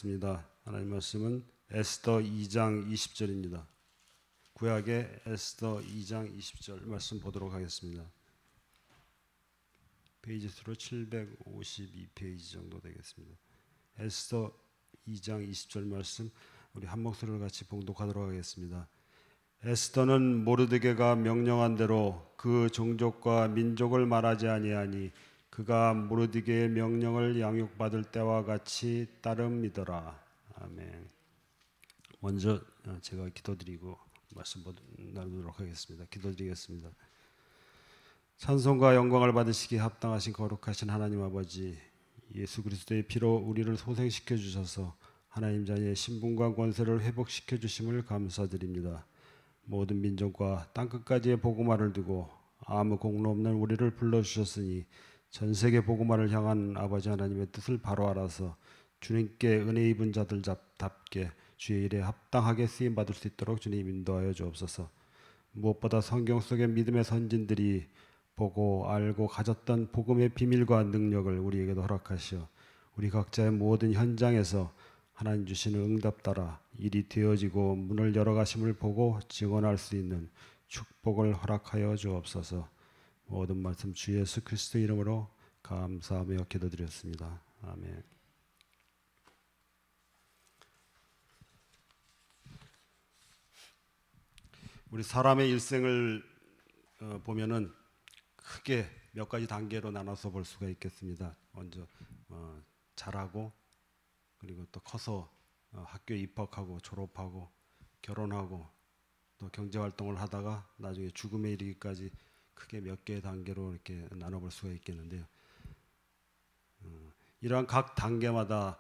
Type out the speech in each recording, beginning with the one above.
하겠습니다. 하나님 말씀은 에스더 2장 20절입니다. 구약의 에스더 2장 20절 말씀 보도록 하겠습니다. 페이지 수로 752페이지 정도 되겠습니다. 에스더 2장 20절 말씀 우리 한 목소리로 같이 봉독하도록 하겠습니다. 에스더는 모르드게가 명령한 대로 그 종족과 민족을 말하지 아니하니 그가 모르드게의 명령을 양육받을 때와 같이 따름이더라. 아멘. 먼저 제가 기도드리고 말씀 나누도록 하겠습니다. 기도드리겠습니다. 찬송과 영광을 받으시기에 합당하신 거룩하신 하나님 아버지, 예수 그리스도의 피로 우리를 소생시켜 주셔서 하나님 자녀의 신분과 권세를 회복시켜 주심을 감사드립니다. 모든 민족과 땅끝까지의 복음화를 두고 아무 공로 없는 우리를 불러주셨으니 전 세계 복음화를 향한 아버지 하나님의 뜻을 바로 알아서 주님께 은혜 입은 자들답게 주의 일에 합당하게 쓰임 받을 수 있도록 주님 인도하여 주옵소서. 무엇보다 성경 속의 믿음의 선진들이 보고 알고 가졌던 복음의 비밀과 능력을 우리에게도 허락하시어 우리 각자의 모든 현장에서 하나님 주시는 응답 따라 일이 되어지고 문을 열어가심을 보고 증언할 수 있는 축복을 허락하여 주옵소서. 모든 말씀 주 예수 그리스도 이름으로 감사하며 기도드렸습니다. 아멘. 우리 사람의 일생을 보면은 크게 몇 가지 단계로 나눠서 볼 수가 있겠습니다. 먼저 자라고, 그리고 또 커서 학교에 입학하고 졸업하고 결혼하고 또 경제활동을 하다가 나중에 죽음에 이르기까지 크게 몇 개의 단계로 이렇게 나눠볼 수가 있겠는데요. 이러한 각 단계마다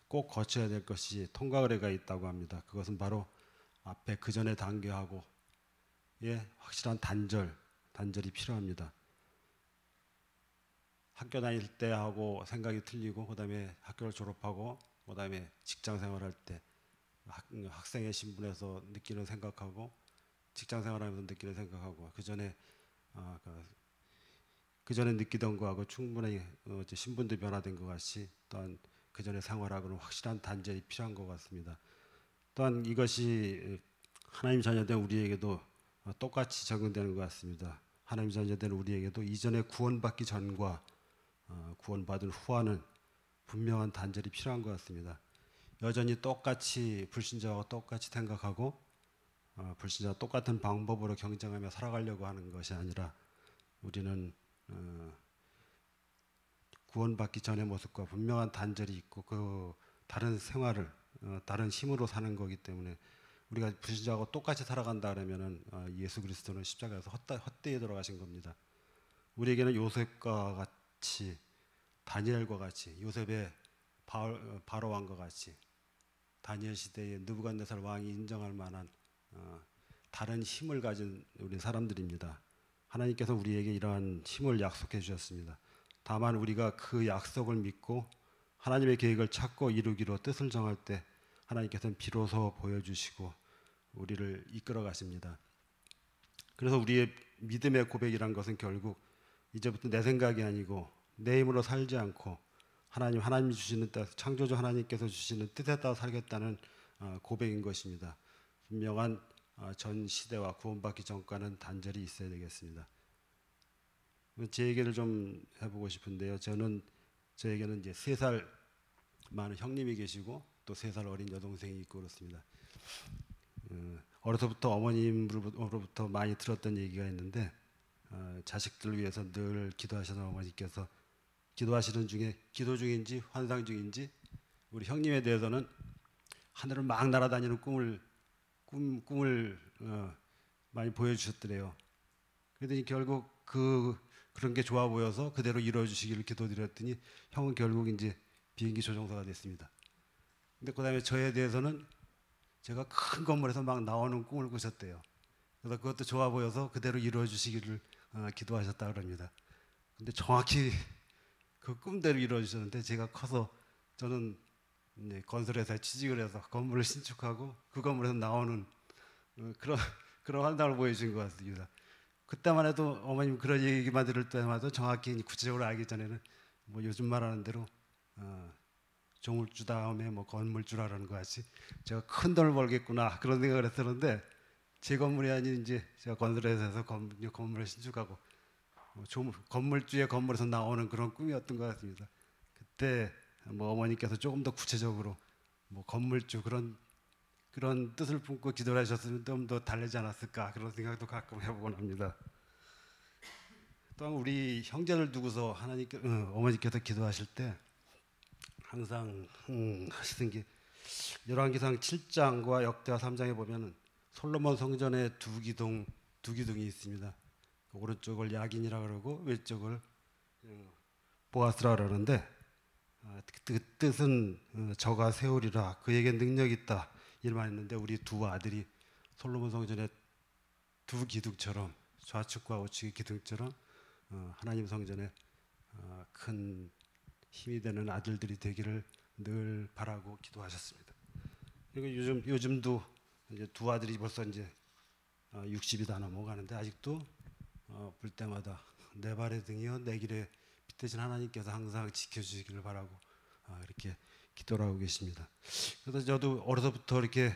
꼭 거쳐야 될 것이 통과의례가 있다고 합니다. 그것은 바로 앞에 그 전의 단계하고 확실한 단절이 필요합니다. 학교 다닐 때 하고 생각이 틀리고, 그 다음에 학교를 졸업하고, 그 다음에 직장 생활할 때 학생의 신분에서 느끼는 생각하고, 직장 생활하면서 느끼는 생각하고, 그 전에 느끼던 거하고 충분히 신분도 변화된 것 같이, 또한 그 전에 생활하고는 확실한 단절이 필요한 것 같습니다. 또한 이것이 하나님 자녀된 우리에게도 똑같이 적용되는 것 같습니다. 하나님 자녀된 우리에게도 이전에 구원받기 전과 구원받은 후와는 분명한 단절이 필요한 것 같습니다. 여전히 똑같이 불신자와 똑같이 생각하고 불신자와 똑같은 방법으로 경쟁하며 살아가려고 하는 것이 아니라 우리는 구원받기 전의 모습과 분명한 단절이 있고 그 다른 생활을 다른 힘으로 사는 거기 때문에 우리가 불신자하고 똑같이 살아간다 그러면은 예수 그리스도는 십자가에서 헛되이 돌아가신 겁니다. 우리에게는 요셉과 같이, 다니엘과 같이, 요셉의 바로 왕과 같이, 다니엘 시대의 느부갓네살 왕이 인정할 만한 다른 힘을 가진 우리 사람들입니다. 하나님께서 우리에게 이러한 힘을 약속해 주셨습니다. 다만 우리가 그 약속을 믿고 하나님의 계획을 찾고 이루기로 뜻을 정할 때 하나님께서는 비로소 보여주시고 우리를 이끌어 가십니다. 그래서 우리의 믿음의 고백이란 것은 결국 이제부터 내 생각이 아니고 내 힘으로 살지 않고 하나님이 주시는 뜻, 창조주 하나님께서 주시는 뜻에 따라 살겠다는 고백인 것입니다. 분명한 전 시대와 구원받기 전과는 단절이 있어야 되겠습니다. 제 얘기를 좀 해보고 싶은데요. 저에게는 이제 3살 많은 형님이 계시고 또 3살 어린 여동생이 있고 그렇습니다. 어려서부터 어머님으로부터 많이 들었던 얘기가 있는데 자식들을 위해서 늘 기도하시는 어머니께서 기도하시는 중에 기도 중인지 환상 중인지 우리 형님에 대해서는 하늘을 막 날아다니는 꿈을 많이 보여주셨더래요. 그랬더니 결국 그런 게 좋아 보여서 그대로 이루어 주시기를 기도드렸더니 형은 결국 이제 비행기 조종사가 됐습니다. 근데 그 다음에 저에 대해서는 제가 큰 건물에서 막 나오는 꿈을 꾸셨대요. 그래서 그것도 좋아 보여서 그대로 이루어 주시기를 기도하셨다 그럽니다. 근데 정확히 그 꿈대로 이루어 주셨는데 제가 커서 저는 이제 건설회사에 취직을 해서 건물을 신축하고 그 건물에서 나오는 그런 환상을 보여주신 것 같습니다. 그때만 해도 어머님 그런 얘기만 들을 때마다 정확히 구체적으로 알기 전에는 뭐 요즘 말하는 대로 조물주 다음에 뭐 건물주라는 거 같이 제가 큰 돈을 벌겠구나 그런 생각을 했었는데 제 건물이 아닌 이제 제가 건설회사에서 건물을 신축하고 건물주의 건물에서 나오는 그런 꿈이었던 것 같습니다. 그때 뭐 어머니께서 조금 더 구체적으로 뭐 건물주 그런 뜻을 품고 기도를 하셨으면 좀 더 달래지 않았을까 그런 생각도 가끔 해보곤 합니다. 또한 우리 형제를 두고서 어머니께서 기도하실 때 항상 하시던 게 열왕기상 7장과 역대하 3장에 보면 솔로몬 성전에 두 기둥이 있습니다. 오른쪽을 야긴이라 그러고 왼쪽을 보아스라 그러는데 그 뜻은 저가 세우리라 그에게 능력이 있다 이말 했는데 우리 두 아들이 솔로몬 성전의 두 기둥처럼 좌측과 우측의 기둥처럼 하나님 성전에 큰 힘이 되는 아들들이 되기를 늘 바라고 기도하셨습니다. 그리고 요즘도 이제 두 아들이 벌써 이제 60이 다 넘어가는데 아직도 볼 때마다 내 발의 등이여 내 길에 빛대신 하나님께서 항상 지켜주시기를 바라고 이렇게 기도를 하고 계십니다. 그래서 저도 어려서부터 이렇게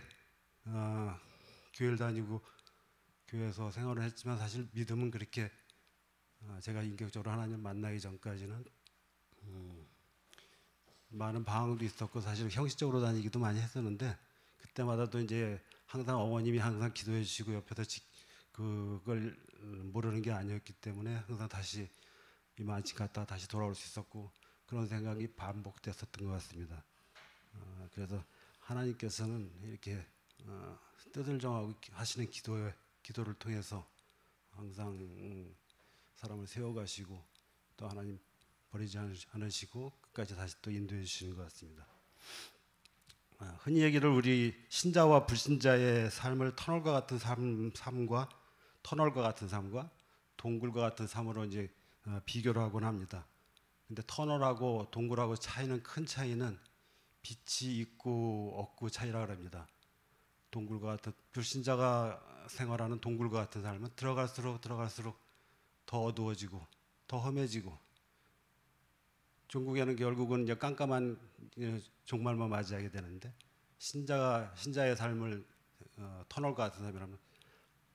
교회를 다니고 교회에서 생활을 했지만 사실 믿음은 그렇게 제가 인격적으로 하나님 만나기 전까지는 많은 방황도 있었고 사실 형식적으로 다니기도 많이 했었는데 그때마다도 이제 항상 어머님이 항상 기도해 주시고 옆에서 그걸 모르는 게 아니었기 때문에 항상 다시 이만치 갔다 다시 돌아올 수 있었고 그런 생각이 반복됐었던 것 같습니다. 그래서 하나님께서는 이렇게 뜻을 정하고 하시는 기도를 통해서 항상 사람을 세워가시고 또 하나님 버리지 않으시고 끝까지 다시 또 인도해 주시는 것 같습니다. 흔히 얘기를 우리 신자와 불신자의 삶을 터널과 같은 삶과 동굴과 같은 삶으로 이제 비교를 하곤 합니다. 근데 터널하고 동굴하고 큰 차이는 빛이 있고 없고 차이라 합니다. 동굴과 같은 불신자가 생활하는 동굴과 같은 삶은 들어갈수록 더 어두워지고 더 험해지고 종국에는 결국은 이제 깜깜한 종말만 맞이하게 되는데 신자의 삶을 터널과 같은 삶이라면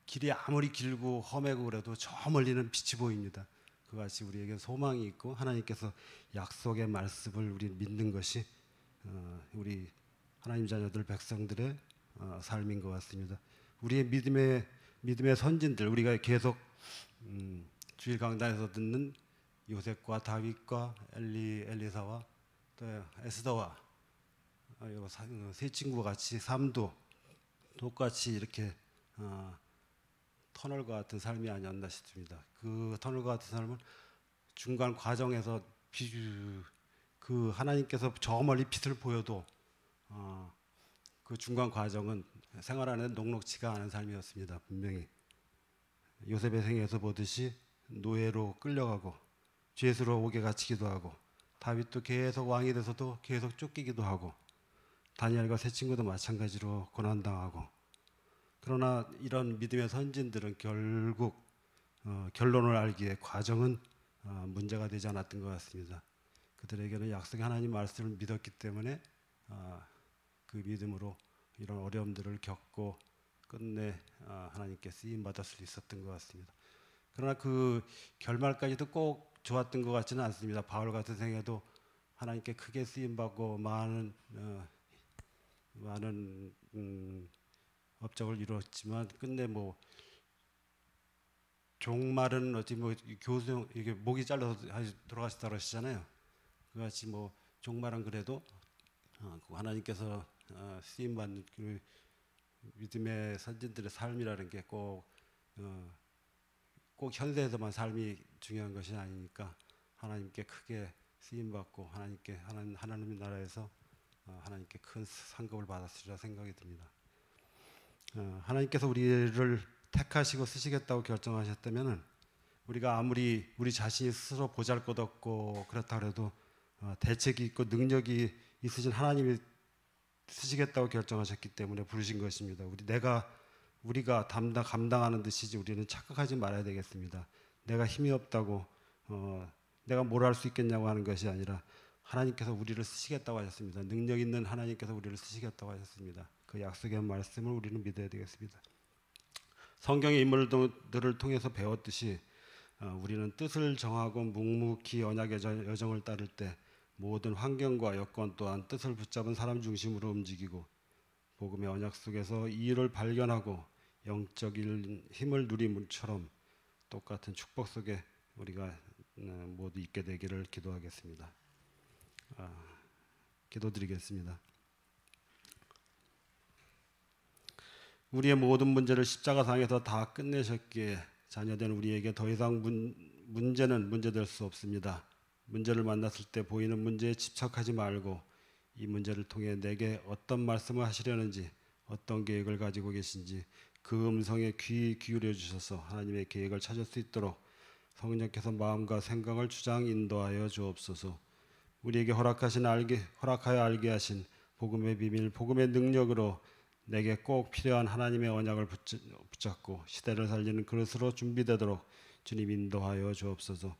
길이 아무리 길고 험하고 그래도 저 멀리는 빛이 보입니다. 그같이 우리에게 소망이 있고 하나님께서 약속의 말씀을 우리 믿는 것이 우리 하나님 자녀들 백성들의 삶인 것 같습니다. 우리의 믿음의 선진들 우리가 계속 주일 강단에서 듣는 요셉과 다윗과 엘리사와 또 에스더와 세 친구와 같이 삶도 똑같이 이렇게 터널과 같은 삶이 아니었나 싶습니다. 그 터널과 같은 삶은 중간 과정에서 그 하나님께서 저 멀리 빛을 보여도 그 중간 과정은 생활 안에 녹록지가 않은 삶이었습니다. 분명히 요셉의 생애에서 보듯이 노예로 끌려가고 죄수로 옥에 갇히기도 하고 다윗도 계속 왕이 돼서도 계속 쫓기기도 하고 다니엘과 세 친구도 마찬가지로 고난당하고 그러나 이런 믿음의 선진들은 결국 결론을 알기에 과정은 문제가 되지 않았던 것 같습니다. 그들에게는 약속의 하나님 말씀을 믿었기 때문에 그 믿음으로 이런 어려움들을 겪고 끝내 하나님께 쓰임받을 수 있었던 것 같습니다. 그러나 그 결말까지도 꼭 좋았던 것 같지는 않습니다. 바울 같은 생애도 하나님께 크게 쓰임받고 많은 업적을 이루었지만 끝내 뭐 종말은 어찌 뭐 교수 이게 목이 잘라서 돌아가시다 그러시잖아요. 그같이 뭐 종말은 그래도 하나님께서 쓰임 받는 그 믿음의 선진들의 삶이라는 게 꼭 현세에서만 삶이 중요한 것이 아니니까 하나님께 크게 쓰임 받고 하나님의 나라에서 하나님께 큰 상급을 받았으리라 생각이 듭니다. 하나님께서 우리를 택하시고 쓰시겠다고 결정하셨다면은 우리가 아무리 우리 자신이 스스로 보잘것없고 그렇다 그래도 대책이 있고 능력이 있으신 하나님이 쓰시겠다고 결정하셨기 때문에 부르신 것입니다. 우리가 감당하는 듯이지 우리는 착각하지 말아야 되겠습니다. 내가 힘이 없다고 내가 뭘 할 수 있겠냐고 하는 것이 아니라 하나님께서 우리를 쓰시겠다고 하셨습니다. 능력 있는 하나님께서 우리를 쓰시겠다고 하셨습니다. 그 약속의 말씀을 우리는 믿어야 되겠습니다. 성경의 인물들을 통해서 배웠듯이 우리는 뜻을 정하고 묵묵히 언약의 여정을 따를 때 모든 환경과 여건 또한 뜻을 붙잡은 사람 중심으로 움직이고 복음의 언약 속에서 이 일을 발견하고 영적인 힘을 누림처럼 똑같은 축복 속에 우리가 모두 있게 되기를 기도하겠습니다. 기도드리겠습니다. 우리의 모든 문제를 십자가상에서 다 끝내셨기에 자녀된 우리에게 더 이상 문제는 문제될 수 없습니다. 문제를 만났을 때 보이는 문제에 집착하지 말고 이 문제를 통해 내게 어떤 말씀을 하시려는지 어떤 계획을 가지고 계신지 그 음성에 귀 기울여 주셔서 하나님의 계획을 찾을 수 있도록 성령께서 마음과 생각을 주장 인도하여 주옵소서. 우리에게 허락하여 알게 하신 복음의 비밀, 복음의 능력으로 내게 꼭 필요한 하나님의 언약을 붙잡고 시대를 살리는 그릇으로 준비되도록 주님 인도하여 주옵소서.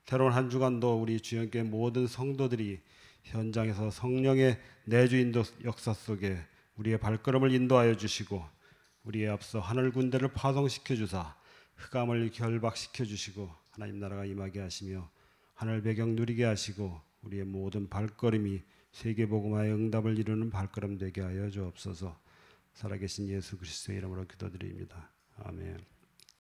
새로운 한 주간도 우리 주님께 모든 성도들이 현장에서 성령의 내주 인도 역사 속에 우리의 발걸음을 인도하여 주시고 우리의 앞서 하늘 군대를 파송시켜 주사 흑암을 결박시켜 주시고 하나님 나라가 임하게 하시며 하늘 배경 누리게 하시고 우리의 모든 발걸음이 세계복음화의 응답을 이루는 발걸음 되게 하여 주옵소서. 살아계신 예수 그리스도의 이름으로 기도드립니다. 아멘.